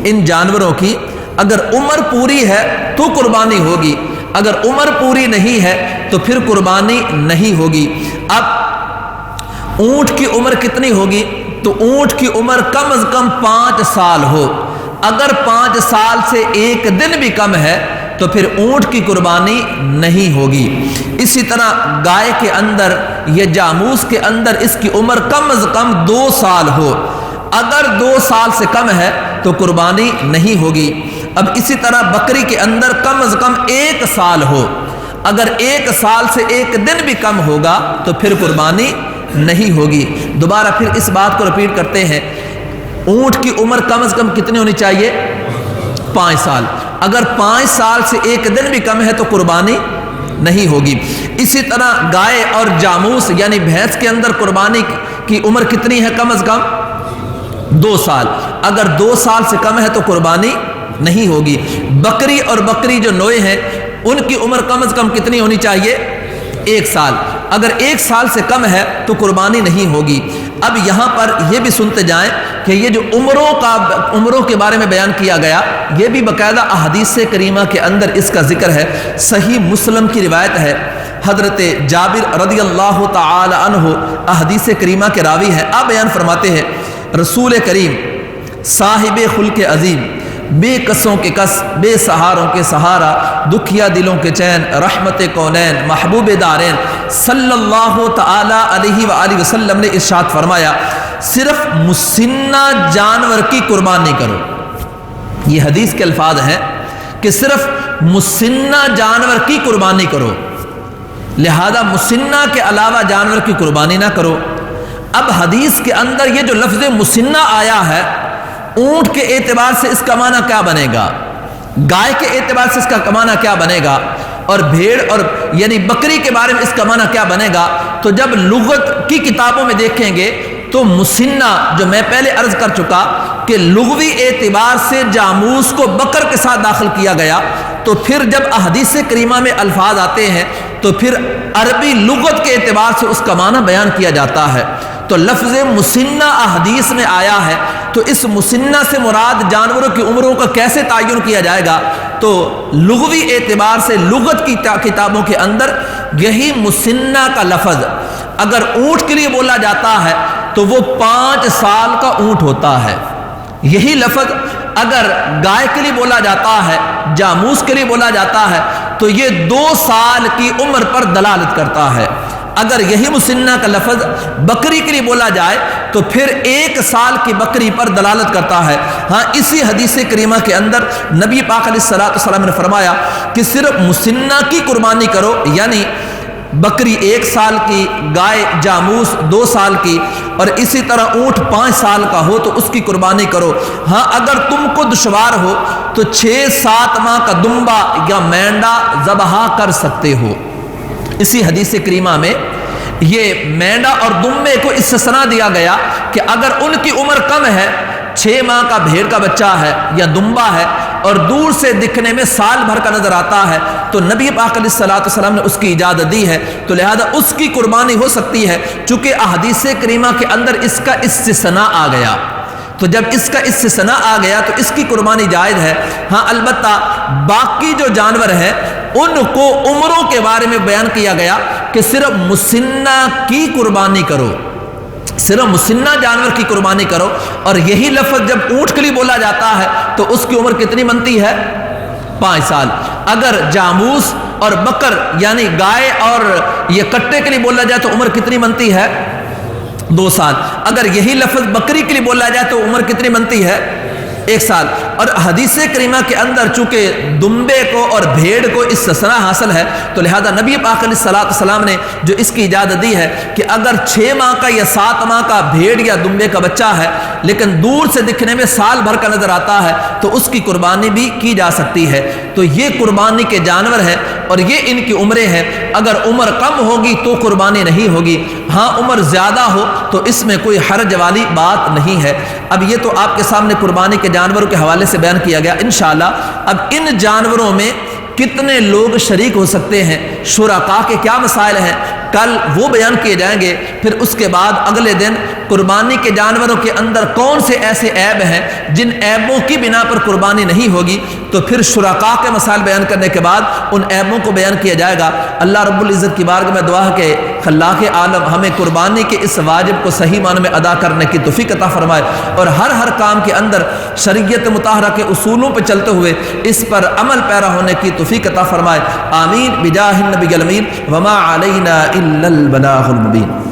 ان جانوروں کی اگر عمر پوری ہے تو قربانی ہوگی، اگر عمر پوری نہیں ہے تو پھر قربانی نہیں ہوگی۔ اب اونٹ کی عمر کتنی ہوگی؟ تو اونٹ کی عمر کم از کم 5 سال ہو، اگر 5 سال سے 1 دن بھی کم ہے تو پھر اونٹ کی قربانی نہیں ہوگی۔ اسی طرح گائے کے اندر یا جاموس کے اندر اس کی عمر کم از کم 2 سال ہو، اگر 2 سال سے کم ہے تو قربانی نہیں ہوگی۔ اب اسی طرح بکری کے اندر کم از کم 1 سال ہو، اگر 1 سال سے 1 دن بھی کم ہوگا تو پھر قربانی نہیں ہوگی۔ دوبارہ پھر اس بات کو رپیٹ کرتے ہیں، اونٹ کی عمر کم از کم کتنی ہونی چاہیے؟ 5 سال، اگر 5 سال سے 1 دن بھی کم ہے تو قربانی نہیں ہوگی۔ اسی طرح گائے اور جاموس یعنی بھینس کے اندر قربانی کی عمر کتنی ہے؟ کم از کم 2 سال، اگر 2 سال سے کم ہے تو قربانی نہیں ہوگی۔ بکری اور بکری جو نوع ہیں ان کی عمر کم از کم کتنی ہونی چاہیے؟ 1 سال، اگر 1 سال سے کم ہے تو قربانی نہیں ہوگی۔ اب یہاں پر یہ بھی سنتے جائیں کہ یہ جو عمروں کے بارے میں بیان کیا گیا، یہ بھی باقاعدہ احادیث کریمہ کے اندر اس کا ذکر ہے۔ صحیح مسلم کی روایت ہے، حضرت جابر رضی اللہ تعالی عنہ احادیث کریمہ کے راوی ہیں، آپ بیان فرماتے ہیں رسول کریم صاحب خلق عظیم، بے کسوں کے کس، بے سہاروں کے سہارا، دکھیا دلوں کے چین، رحمت کونین، محبوب دارین صلی اللہ تعالی علیہ وآلہ وسلم نے ارشاد فرمایا صرف مسنہ جانور کی قربانی کرو۔ یہ حدیث کے الفاظ ہیں کہ صرف مسنہ جانور کی قربانی کرو، لہذا مسنہ کے علاوہ جانور کی قربانی نہ کرو۔ اب حدیث کے اندر یہ جو لفظ مسنہ آیا ہے، اونٹ کے اعتبار سے اس کا معنی کیا بنے گا، گائے کے اعتبار سے اس کا معنی کیا بنے گا، اور بھیڑ اور یعنی بکری کے بارے میں اس کا معنی کیا بنے گا؟ تو جب لغت کی کتابوں میں دیکھیں گے تو مسنہ، جو میں پہلے عرض کر چکا کہ لغوی اعتبار سے جاموس کو بکر کے ساتھ داخل کیا گیا، تو پھر جب احادیث کریمہ میں الفاظ آتے ہیں تو پھر عربی لغت کے اعتبار سے اس کا معنی بیان کیا جاتا ہے۔ تو لفظ مسنہ احادیث میں آیا ہے، تو اس مسنہ سے مراد جانوروں کی عمروں کا کیسے تعین کیا جائے گا؟ تو لغوی اعتبار سے لغت کی کتابوں کے اندر یہی مسنہ کا لفظ اگر اونٹ کے لیے بولا جاتا ہے تو وہ 5 سال کا اونٹ ہوتا ہے، یہی لفظ اگر گائے کے لیے بولا جاتا ہے، جاموس کے لیے بولا جاتا ہے تو یہ 2 سال کی عمر پر دلالت کرتا ہے۔ اگر یہی مسنہ کا لفظ بکری کے لیے بولا جائے تو پھر 1 سال کی بکری پر دلالت کرتا ہے۔ ہاں، اسی حدیث کریمہ کے اندر نبی پاک علیہ الصلوۃ والسلام نے فرمایا کہ صرف مسنہ کی قربانی کرو، یعنی بکری 1 سال کی، گائے جاموس 2 سال کی، اور اسی طرح اونٹ 5 سال کا ہو تو اس کی قربانی کرو۔ ہاں، اگر تم کو دشوار ہو تو 6-7 ماہ کا دمبا یا مینڈا ذبح کر سکتے ہو۔ اسی حدیث کریمہ میں یہ مینڈا اور دمبے کو استثناء دیا گیا کہ اگر ان کی عمر کم ہے، 6 ماہ کا بھیڑ کا بچہ ہے یا دمبا ہے اور دور سے دکھنے میں سال بھر کا نظر آتا ہے تو نبی پاک علیہ الصلوۃ والسلام نے اس کی اجازت دی ہے، تو لہذا اس کی قربانی ہو سکتی ہے، چونکہ احادیث کریمہ کے اندر اس کا استثناء آ گیا۔ تو جب اس کا استثناء آ گیا تو اس کی قربانی جائز ہے۔ ہاں، البتہ باقی جو جانور ہیں ان کو عمروں کے بارے میں بیان کیا گیا کہ صرف مسنہ کی قربانی کرو، صرف مسنہ جانور کی قربانی کرو، اور یہی لفظ جب اونٹ کے لیے بولا جاتا ہے تو اس کی عمر کتنی بنتی ہے؟ 5 سال۔ اگر جاموس اور بکر یعنی گائے اور یہ کٹے کے لیے بولا جائے تو عمر کتنی بنتی ہے؟ 2 سال۔ اگر یہی لفظ بکری کے لیے بولا جائے تو عمر کتنی بنتی ہے؟ 1 سال۔ اور حدیث کریمہ کے اندر چونکہ دمبے کو اور بھیڑ کو استثناء حاصل ہے تو لہذا نبی پاک علیہ الصلوۃ والسلام نے جو اس کی اجازت دی ہے کہ اگر 6 ماہ کا یا 7 ماہ کا بھیڑ یا دمبے کا بچہ ہے لیکن دور سے دکھنے میں سال بھر کا نظر آتا ہے تو اس کی قربانی بھی کی جا سکتی ہے۔ تو یہ قربانی کے جانور ہیں اور یہ ان کی عمریں ہیں۔ اگر عمر کم ہوگی تو قربانی نہیں ہوگی، ہاں عمر زیادہ ہو تو اس میں کوئی حرج والی بات نہیں ہے۔ اب یہ تو آپ کے سامنے قربانی کے جانوروں کے حوالے سے بیان کیا گیا۔ انشاءاللہ اب ان جانوروں میں کتنے لوگ شریک ہو سکتے ہیں، شرکاء کے کیا مسائل ہیں، کل وہ بیان کیے جائیں گے۔ پھر اس کے بعد اگلے دن قربانی کے جانوروں کے اندر کون سے ایسے عیب ہیں جن عیبوں کی بنا پر قربانی نہیں ہوگی، تو پھر شرکاء کے مسائل بیان کرنے کے بعد ان عیبوں کو بیان کیا جائے گا۔ اللہ رب العزت کی بارگاہ میں دعا ہے کہ خلاق عالم ہمیں قربانی کے اس واجب کو صحیح معنی میں ادا کرنے کی توفیق عطا فرمائے، اور ہر کام کے اندر شریعت مطہرہ کے اصولوں پہ چلتے ہوئے اس پر عمل پیرا ہونے کی توفیق عطا فرمائے۔ آمین بجاہ النبی الامین، وما علینا الا البلاغ المبین۔